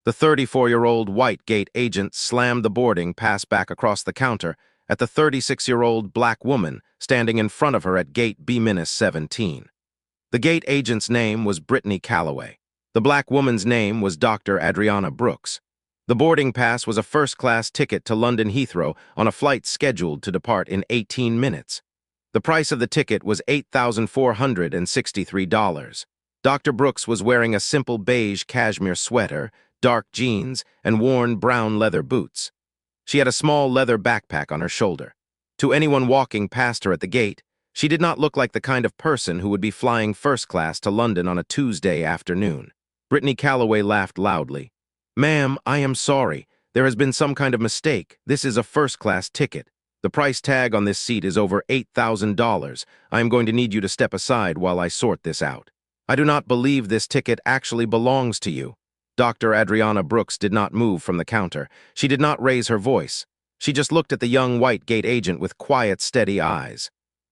The 34-year-old white gate agent slammed the boarding pass back across the counter at the 36-year-old black woman standing in front of her at gate B-17. The gate agent's name was Brittany Calloway. The black woman's name was Dr. Adriana Brooks. The boarding pass was a first-class ticket to London Heathrow on a flight scheduled to depart in 18 minutes. The price of the ticket was $8,463. Dr. Brooks was wearing a simple beige cashmere sweater, dark jeans, and worn brown leather boots. She had a small leather backpack on her shoulder. To anyone walking past her at the gate, she did not look like the kind of person who would be flying first class to London on a Tuesday afternoon. Brittany Calloway laughed loudly. "Ma'am, I am sorry. There has been some kind of mistake. This is a first-class ticket. The price tag on this seat is over $8,000. I am going to need you to step aside while I sort this out. I do not believe this ticket actually belongs to you." Dr. Adriana Brooks did not move from the counter. She did not raise her voice. She just looked at the young white gate agent with quiet, steady eyes.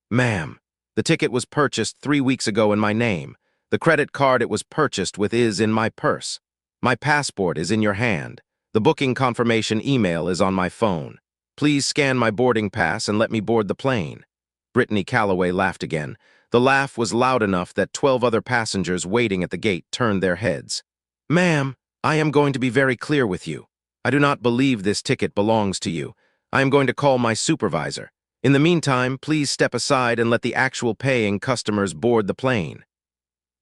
"Ma'am, the ticket was purchased 3 weeks ago in my name. The credit card it was purchased with is in my purse. My passport is in your hand. The booking confirmation email is on my phone. Please scan my boarding pass and let me board the plane." Brittany Calloway laughed again. The laugh was loud enough that 12 other passengers waiting at the gate turned their heads. "Ma'am, I am going to be very clear with you. I do not believe this ticket belongs to you. I am going to call my supervisor. In the meantime, please step aside and let the actual paying customers board the plane."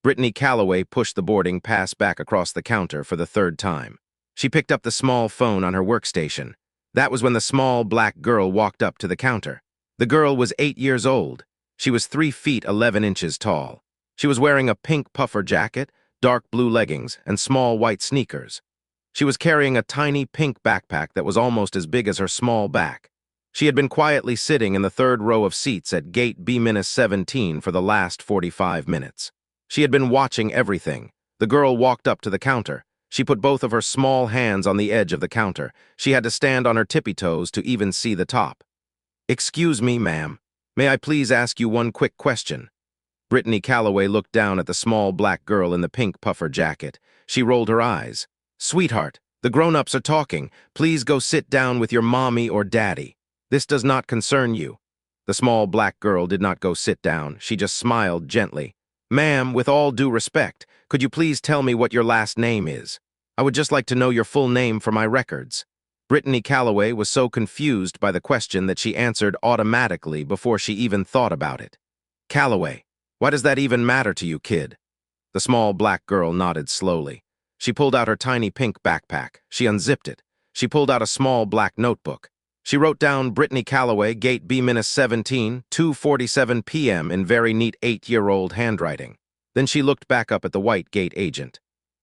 Brittany Calloway pushed the boarding pass back across the counter for the third time. She picked up the small phone on her workstation. That was when the small black girl walked up to the counter. The girl was 8 years old. She was 3 feet 11 inches tall. She was wearing a pink puffer jacket, dark blue leggings, and small white sneakers. She was carrying a tiny pink backpack that was almost as big as her small back. She had been quietly sitting in the third row of seats at gate B-17 for the last 45 minutes. She had been watching everything. The girl walked up to the counter. She put both of her small hands on the edge of the counter. She had to stand on her tippy toes to even see the top. "Excuse me, ma'am. May I please ask you one quick question?" Brittany Calloway looked down at the small black girl in the pink puffer jacket. She rolled her eyes. "Sweetheart, the grown-ups are talking. Please go sit down with your mommy or daddy. This does not concern you." The small black girl did not go sit down. She just smiled gently. "Ma'am, with all due respect, could you please tell me what your last name is? I would just like to know your full name for my records." Brittany Calloway was so confused by the question that she answered automatically before she even thought about it. "Calloway. Why does that even matter to you, kid?" The small black girl nodded slowly. She pulled out her tiny pink backpack. She unzipped it. She pulled out a small black notebook. She wrote down Brittany Calloway, gate B-17, 2:47 p.m. in very neat 8-year-old handwriting. Then she looked back up at the white gate agent.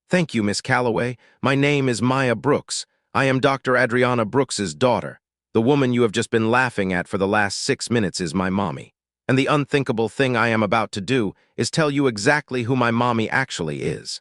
"Thank you, Miss Calloway. My name is Maya Brooks. I am Dr. Adriana Brooks's daughter. The woman you have just been laughing at for the last 6 minutes is my mommy. And the unthinkable thing I am about to do is tell you exactly who my mommy actually is.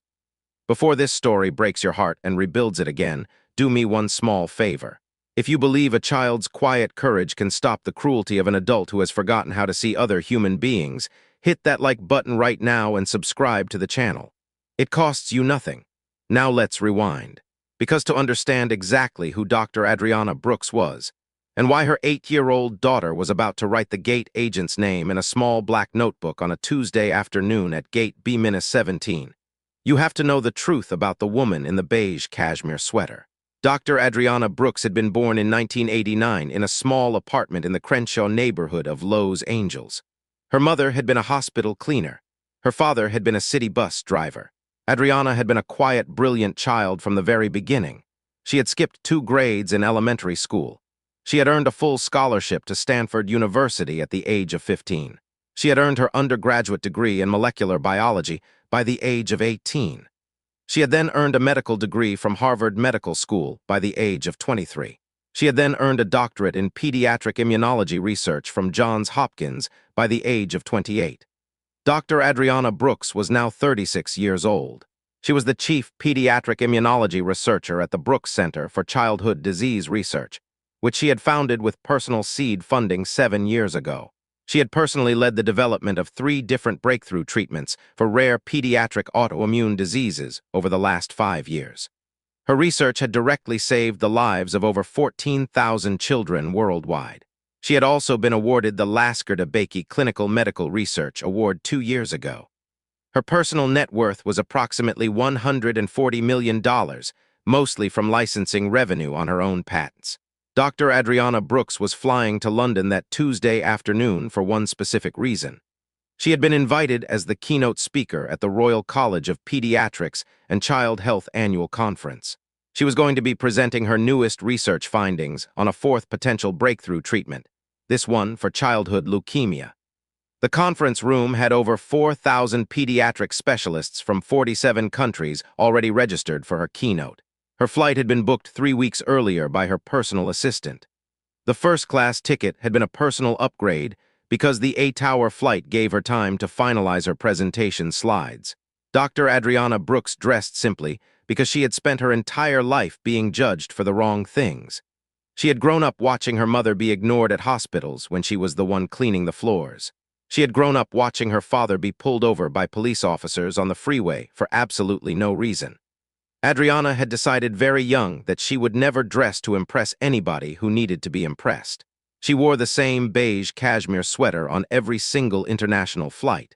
Before this story breaks your heart and rebuilds it again, do me one small favor. If you believe a child's quiet courage can stop the cruelty of an adult who has forgotten how to see other human beings, hit that like button right now and subscribe to the channel. It costs you nothing. Now let's rewind. Because to understand exactly who Dr. Adriana Brooks was, and why her 8-year-old daughter was about to write the gate agent's name in a small black notebook on a Tuesday afternoon at gate B-17, you have to know the truth about the woman in the beige cashmere sweater. Dr. Adriana Brooks had been born in 1989 in a small apartment in the Crenshaw neighborhood of Los Angeles. Her mother had been a hospital cleaner. Her father had been a city bus driver. Adriana had been a quiet, brilliant child from the very beginning. She had skipped 2 grades in elementary school. She had earned a full scholarship to Stanford University at the age of 15. She had earned her undergraduate degree in molecular biology by the age of 18. She had then earned a medical degree from Harvard Medical School by the age of 23. She had then earned a doctorate in pediatric immunology research from Johns Hopkins by the age of 28. Dr. Adriana Brooks was now 36 years old. She was the chief pediatric immunology researcher at the Brooks Center for Childhood Disease Research, which she had founded with personal seed funding 7 years ago. She had personally led the development of 3 different breakthrough treatments for rare pediatric autoimmune diseases over the last 5 years. Her research had directly saved the lives of over 14,000 children worldwide. She had also been awarded the Lasker-DeBakey Clinical Medical Research Award 2 years ago. Her personal net worth was approximately $140 million, mostly from licensing revenue on her own patents. Dr. Adriana Brooks was flying to London that Tuesday afternoon for one specific reason. She had been invited as the keynote speaker at the Royal College of Pediatrics and Child Health Annual Conference. She was going to be presenting her newest research findings on a fourth potential breakthrough treatment, this one for childhood leukemia. The conference room had over 4,000 pediatric specialists from 47 countries already registered for her keynote. Her flight had been booked 3 weeks earlier by her personal assistant. The first-class ticket had been a personal upgrade because the 8-hour flight gave her time to finalize her presentation slides. Dr. Adriana Brooks dressed simply because she had spent her entire life being judged for the wrong things. She had grown up watching her mother be ignored at hospitals when she was the one cleaning the floors. She had grown up watching her father be pulled over by police officers on the freeway for absolutely no reason. Adriana had decided very young that she would never dress to impress anybody who needed to be impressed. She wore the same beige cashmere sweater on every single international flight.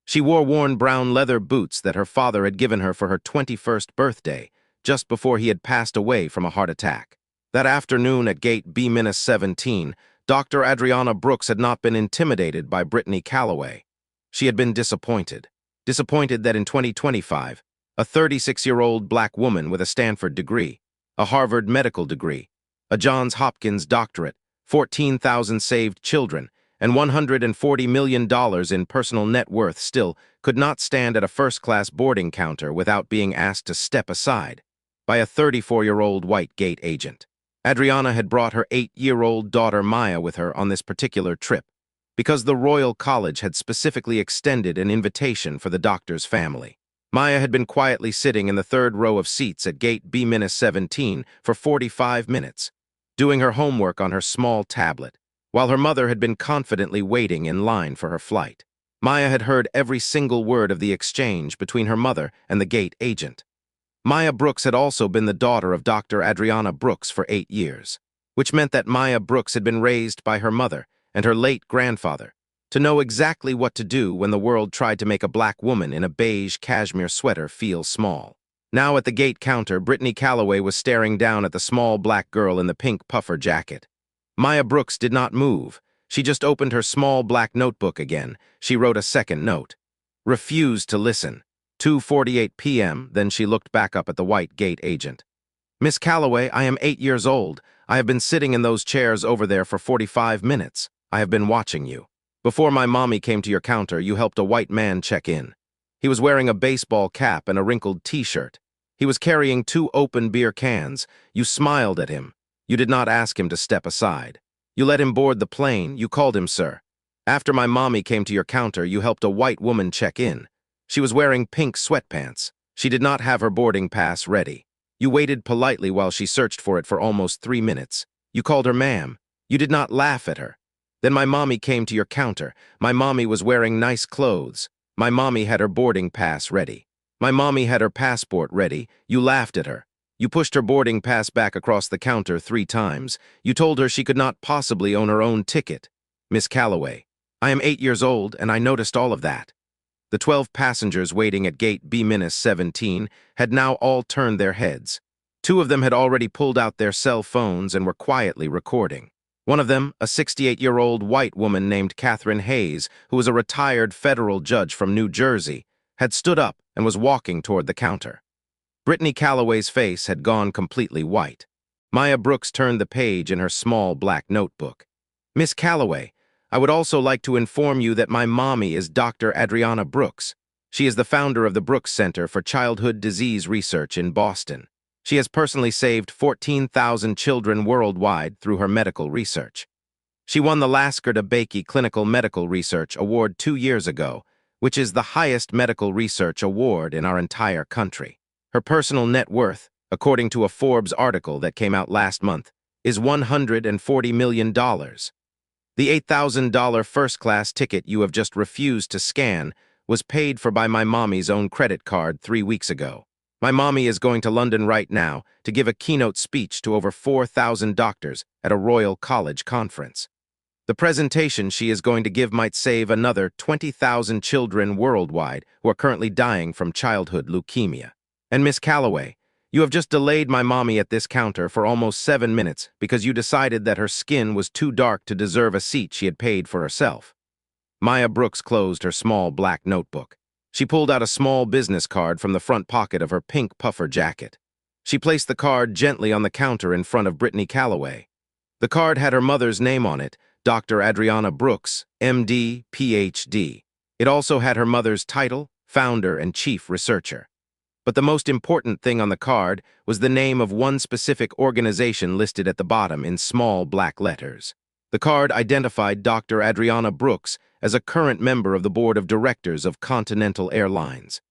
She wore worn brown leather boots that her father had given her for her 21st birthday, just before he had passed away from a heart attack. That afternoon at gate B-17, Dr. Adriana Brooks had not been intimidated by Brittany Calloway. She had been disappointed. Disappointed that in 2025, a 36-year-old black woman with a Stanford degree, a Harvard medical degree, a Johns Hopkins doctorate, 14,000 saved children, and $140 million in personal net worth still could not stand at a first-class boarding counter without being asked to step aside by a 34-year-old white gate agent. Adriana had brought her 8-year-old daughter Maya with her on this particular trip because the Royal College had specifically extended an invitation for the doctor's family. Maya had been quietly sitting in the third row of seats at gate B-17 for 45 minutes, doing her homework on her small tablet, while her mother had been confidently waiting in line for her flight. Maya had heard every single word of the exchange between her mother and the gate agent. Maya Brooks had also been the daughter of Dr. Adriana Brooks for 8 years, which meant that Maya Brooks had been raised by her mother and her late grandfather to know exactly what to do when the world tried to make a black woman in a beige cashmere sweater feel small. Now at the gate counter, Brittany Calloway was staring down at the small black girl in the pink puffer jacket. Maya Brooks did not move. She just opened her small black notebook again. She wrote a second note. Refused to listen. 2:48 p.m., then she looked back up at the white gate agent. Miss Calloway, I am 8 years old. I have been sitting in those chairs over there for 45 minutes. I have been watching you. Before my mommy came to your counter, you helped a white man check in. He was wearing a baseball cap and a wrinkled t-shirt. He was carrying 2 open beer cans. You smiled at him. You did not ask him to step aside. You let him board the plane. You called him sir. After my mommy came to your counter, you helped a white woman check in. She was wearing pink sweatpants. She did not have her boarding pass ready. You waited politely while she searched for it for almost 3 minutes. You called her ma'am. You did not laugh at her. Then my mommy came to your counter. My mommy was wearing nice clothes. My mommy had her boarding pass ready. My mommy had her passport ready. You laughed at her. You pushed her boarding pass back across the counter 3 times. You told her she could not possibly own her own ticket. Miss Calloway, I am 8 years old, and I noticed all of that. The 12 passengers waiting at gate B-17 had now all turned their heads. 2 of them had already pulled out their cell phones and were quietly recording. One of them, a 68-year-old white woman named Catherine Hayes, who was a retired federal judge from New Jersey, had stood up and was walking toward the counter. Brittany Calloway's face had gone completely white. Maya Brooks turned the page in her small black notebook. Miss Calloway, I would also like to inform you that my mommy is Dr. Adriana Brooks. She is the founder of the Brooks Center for Childhood Disease Research in Boston. She has personally saved 14,000 children worldwide through her medical research. She won the Lasker-DeBakey Clinical Medical Research Award 2 years ago, which is the highest medical research award in our entire country. Her personal net worth, according to a Forbes article that came out last month, is $140 million. The $8,000 first-class ticket you have just refused to scan was paid for by my mommy's own credit card 3 weeks ago. My mommy is going to London right now to give a keynote speech to over 4,000 doctors at a Royal College conference. The presentation she is going to give might save another 20,000 children worldwide who are currently dying from childhood leukemia. And Miss Calloway, you have just delayed my mommy at this counter for almost 7 minutes because you decided that her skin was too dark to deserve a seat she had paid for herself. Maya Brooks closed her small black notebook. She pulled out a small business card from the front pocket of her pink puffer jacket. She placed the card gently on the counter in front of Brittany Calloway. The card had her mother's name on it, Dr. Adriana Brooks, MD, PhD. It also had her mother's title, founder and chief researcher. But the most important thing on the card was the name of one specific organization listed at the bottom in small black letters. The card identified Dr. Adriana Brooks as a current member of the board of directors of Continental Airlines,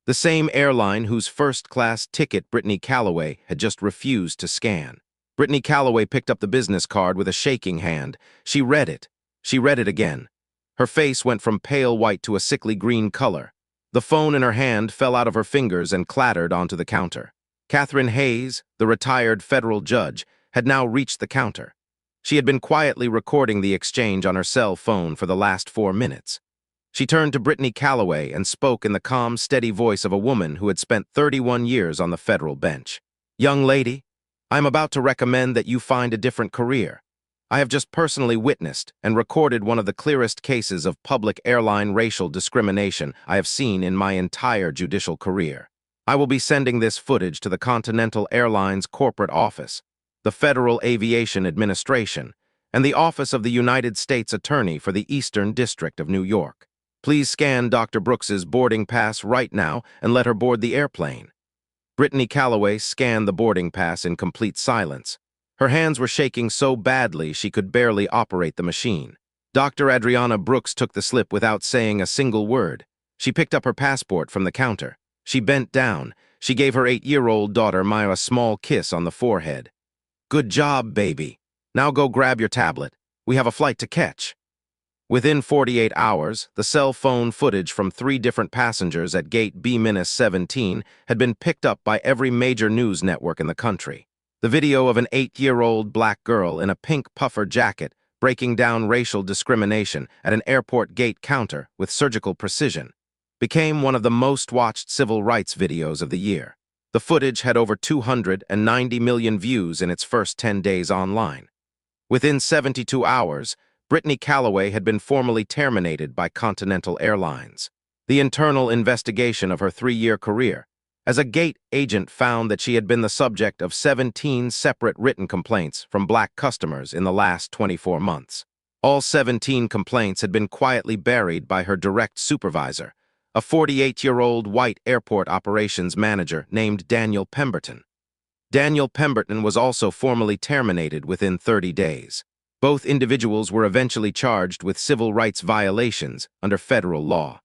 the same airline whose first-class ticket Brittany Calloway had just refused to scan. Brittany Calloway picked up the business card with a shaking hand. She read it. She read it again. Her face went from pale white to a sickly green color. The phone in her hand fell out of her fingers and clattered onto the counter. Catherine Hayes, the retired federal judge, had now reached the counter. She had been quietly recording the exchange on her cell phone for the last 4 minutes. She turned to Brittany Calloway and spoke in the calm, steady voice of a woman who had spent 31 years on the federal bench. "Young lady, I'm about to recommend that you find a different career. I have just personally witnessed and recorded one of the clearest cases of public airline racial discrimination I have seen in my entire judicial career. I will be sending this footage to the Continental Airlines corporate office, the Federal Aviation Administration, and the Office of the United States Attorney for the Eastern District of New York. Please scan Dr. Brooks's boarding pass right now and let her board the airplane." Brittany Calloway scanned the boarding pass in complete silence. Her hands were shaking so badly she could barely operate the machine. Dr. Adriana Brooks took the slip without saying a single word. She picked up her passport from the counter. She bent down. She gave her 8-year-old daughter Maya a small kiss on the forehead. "Good job, baby. Now go grab your tablet. We have a flight to catch." Within 48 hours, the cell phone footage from 3 different passengers at gate B-17 had been picked up by every major news network in the country. The video of an 8-year-old black girl in a pink puffer jacket breaking down racial discrimination at an airport gate counter with surgical precision became one of the most-watched civil rights videos of the year. The footage had over 290 million views in its first 10 days online. Within 72 hours, Brittany Calloway had been formally terminated by Continental Airlines. The internal investigation of her 3-year career as a gate agent found that she had been the subject of 17 separate written complaints from black customers in the last 24 months. All 17 complaints had been quietly buried by her direct supervisor, a 48-year-old white airport operations manager named Daniel Pemberton. Daniel Pemberton was also formally terminated within 30 days. Both individuals were eventually charged with civil rights violations under federal law.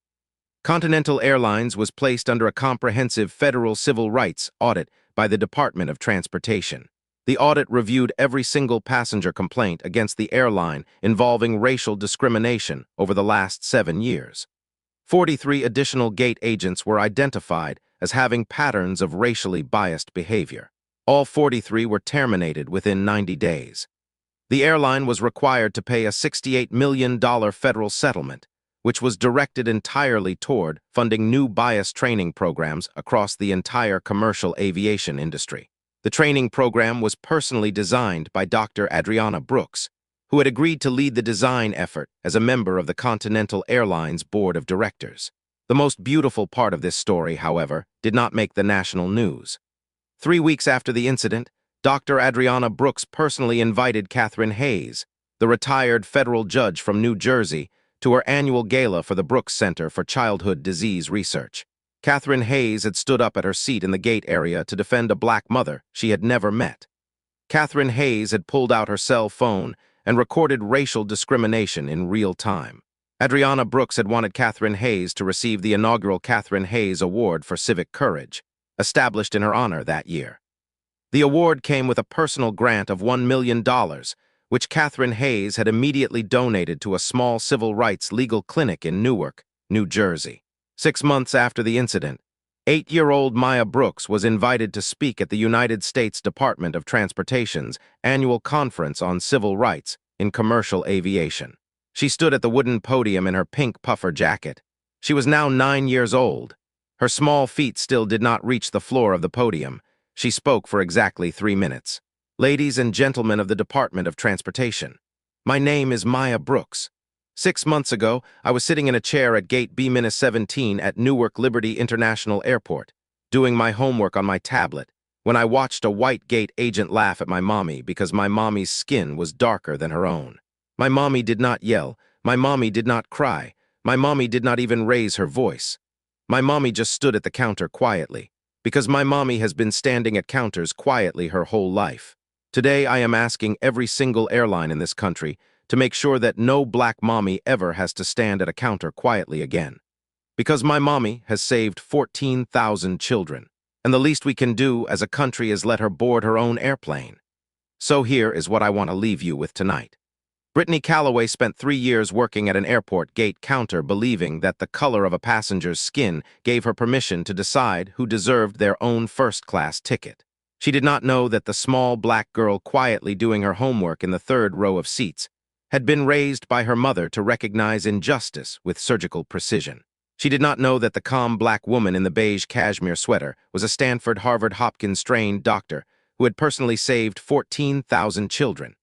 Continental Airlines was placed under a comprehensive federal civil rights audit by the Department of Transportation. The audit reviewed every single passenger complaint against the airline involving racial discrimination over the last 7 years. 43 additional gate agents were identified as having patterns of racially biased behavior. All 43 were terminated within 90 days. The airline was required to pay a $68 million federal settlement, which was directed entirely toward funding new bias training programs across the entire commercial aviation industry. The training program was personally designed by Dr. Adriana Brooks, who had agreed to lead the design effort as a member of the Continental Airlines Board of Directors. The most beautiful part of this story, however, did not make the national news. 3 weeks after the incident, Dr. Adriana Brooks personally invited Catherine Hayes, the retired federal judge from New Jersey, to her annual gala for the Brooks Center for Childhood Disease Research. Catherine Hayes had stood up at her seat in the gate area to defend a black mother she had never met. Catherine Hayes had pulled out her cell phone and recorded racial discrimination in real time. Adriana Brooks had wanted Catherine Hayes to receive the inaugural Catherine Hayes Award for Civic Courage, established in her honor that year. The award came with a personal grant of $1 million, which Catherine Hayes had immediately donated to a small civil rights legal clinic in Newark, New Jersey. 6 months after the incident, 8-year-old Maya Brooks was invited to speak at the United States Department of Transportation's annual conference on civil rights in commercial aviation. She stood at the wooden podium in her pink puffer jacket. She was now 9 years old. Her small feet still did not reach the floor of the podium. She spoke for exactly 3 minutes. Ladies and gentlemen of the Department of Transportation, my name is Maya Brooks. 6 months ago, I was sitting in a chair at gate B-17 at Newark Liberty International Airport, doing my homework on my tablet, when I watched a white gate agent laugh at my mommy because my mommy's skin was darker than her own. My mommy did not yell. My mommy did not cry. My mommy did not even raise her voice. My mommy just stood at the counter quietly, because my mommy has been standing at counters quietly her whole life. Today, I am asking every single airline in this country to make sure that no black mommy ever has to stand at a counter quietly again. Because my mommy has saved 14,000 children, and the least we can do as a country is let her board her own airplane. So here is what I want to leave you with tonight. Brittany Calloway spent 3 years working at an airport gate counter believing that the color of a passenger's skin gave her permission to decide who deserved their own first-class ticket. She did not know that the small black girl quietly doing her homework in the third row of seats had been raised by her mother to recognize injustice with surgical precision. She did not know that the calm black woman in the beige cashmere sweater was a Stanford Harvard Hopkins-trained doctor who had personally saved 14,000 children.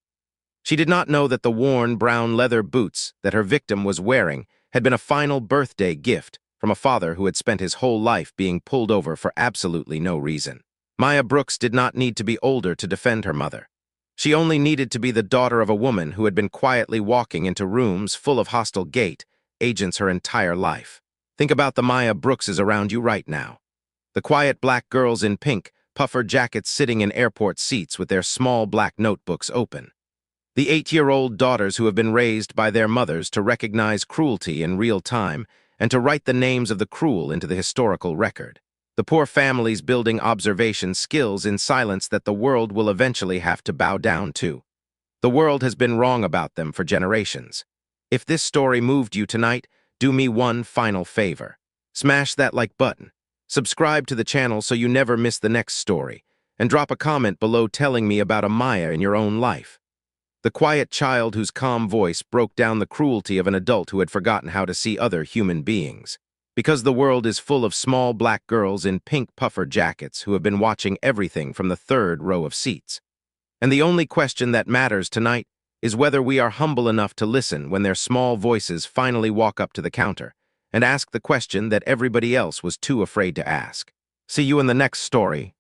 She did not know that the worn brown leather boots that her victim was wearing had been a final birthday gift from a father who had spent his whole life being pulled over for absolutely no reason. Maya Brooks did not need to be older to defend her mother. She only needed to be the daughter of a woman who had been quietly walking into rooms full of hostile gate agents her entire life. Think about the Maya Brookses around you right now. The quiet black girls in pink, puffer jackets sitting in airport seats with their small black notebooks open. The 8-year-old daughters who have been raised by their mothers to recognize cruelty in real time and to write the names of the cruel into the historical record. The poor families building observation skills in silence that the world will eventually have to bow down to. The world has been wrong about them for generations. If this story moved you tonight, do me one final favor. Smash that like button, subscribe to the channel so you never miss the next story, and drop a comment below telling me about a Maya in your own life. The quiet child whose calm voice broke down the cruelty of an adult who had forgotten how to see other human beings. Because the world is full of small black girls in pink puffer jackets who have been watching everything from the third row of seats. And the only question that matters tonight is whether we are humble enough to listen when their small voices finally walk up to the counter and ask the question that everybody else was too afraid to ask. See you in the next story.